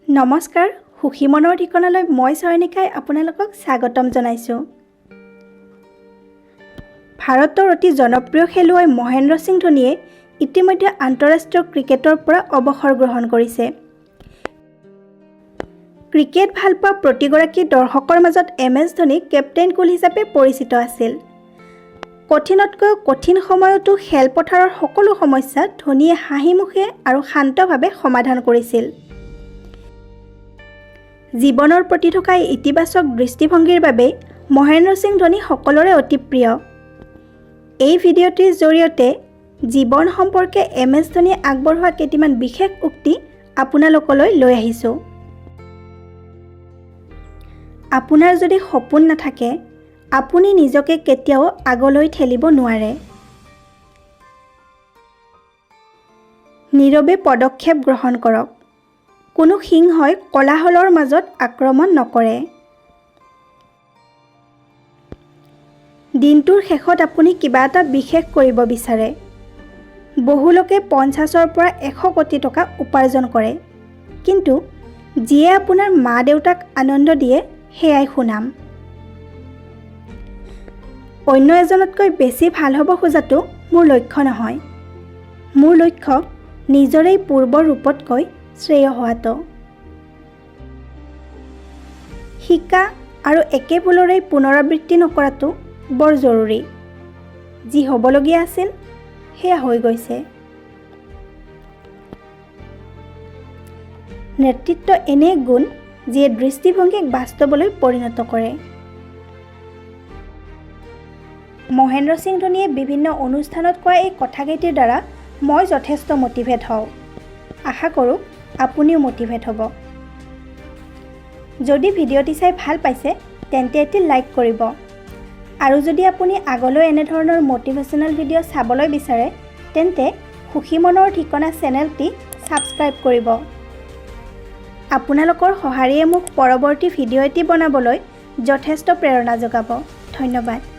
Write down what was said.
নমস্কাৰ, সুখী মনৰ ঠিকনালৈ মই চয়নিকাই আপোনালোকক স্বাগতম জনাইছোঁ। ভাৰতৰ অতি জনপ্ৰিয় খেলুৱৈ মহেন্দ্ৰ সিং ধোনীয়ে ইতিমধ্যে আন্তঃৰাষ্ট্ৰীয় ক্ৰিকেটৰ পৰা অৱসৰ গ্ৰহণ কৰিছে। ক্ৰিকেট ভালপোৱা প্ৰতিগৰাকী দৰ্শকৰ মাজত MS ধোনী কেপ্টেইন কুল হিচাপে পৰিচিত আছিল। কঠিনতকৈ কঠিন সময়তো খেলপথাৰৰ সকলো সমস্যা ধোনীয়ে হাঁহিমুখে আৰু শান্তভাৱে সমাধান কৰিছিল। জীৱনৰ প্ৰতি থকা ইতিবাচক দৃষ্টিভংগীৰ বাবে মহেন্দ্ৰ সিং ধোনী সকলোৰে অতি প্ৰিয়। এই ভিডিঅ'টিৰ জৰিয়তে জীৱন সম্পৰ্কে MS ধোনীয়ে আগবঢ়োৱা কেইটামান বিশেষ উক্তি আপোনালোকলৈ লৈ আহিছোঁ। আপোনাৰ যদি সপোন নাথাকে, আপুনি নিজকে কেতিয়াও আগলৈ ঠেলিব নোৱাৰে। নীৰৱে পদক্ষেপ গ্ৰহণ কৰক। কোনো সিংহই কোলাহলৰ মাজত আক্ৰমণ নকৰে। দিনটোৰ শেষত আপুনি কিবা এটা বিশেষ কৰিব বিচাৰে। বহু লোকে 50ৰ পৰা 100 কোটি টকা উপাৰ্জন কৰে, কিন্তু যিয়ে আপোনাৰ মা-দেউতাক আনন্দ দিয়ে সেয়াই সুনাম। অন্য এজনতকৈ বেছি ভাল হ'ব খোজাটো মোৰ লক্ষ্য নহয়। মোৰ লক্ষ্য নিজৰেই পূৰ্বৰ ৰূপতকৈ শ্ৰেয় হোৱাটো। শিকা আৰু একে ভুলৰেই পুনৰাবৃত্তি নকৰাটো বৰ জৰুৰী। যি হ'বলগীয়া আছিল সেয়া হৈ গৈছে। নেতৃত্ব এনে গুণ যিয়ে দৃষ্টিভংগীক বাস্তৱলৈ পৰিণত কৰে। মহেন্দ্ৰ সিং ধোনীয়ে বিভিন্ন অনুষ্ঠানত কোৱা এই কথাকেইটিৰ দ্বাৰা মই যথেষ্ট মটিভেট হওঁ। আশা কৰোঁ আপুনিও মটিভেট হ'ব। যদি ভিডিঅ'টি চাই ভাল পাইছে তেন্তে এটি লাইক কৰিব। আৰু যদি আপুনি আগলৈ এনেধৰণৰ মটিভেশ্যনেল ভিডিঅ' চাবলৈ বিচাৰে তেন্তে সুখী মনৰ ঠিকনা চেনেলটি ছাবস্ক্ৰাইব কৰিব। আপোনালোকৰ সঁহাৰিয়ে মোক পৰৱৰ্তী ভিডিঅ' এটি বনাবলৈ যথেষ্ট প্ৰেৰণা যোগাব। ধন্যবাদ।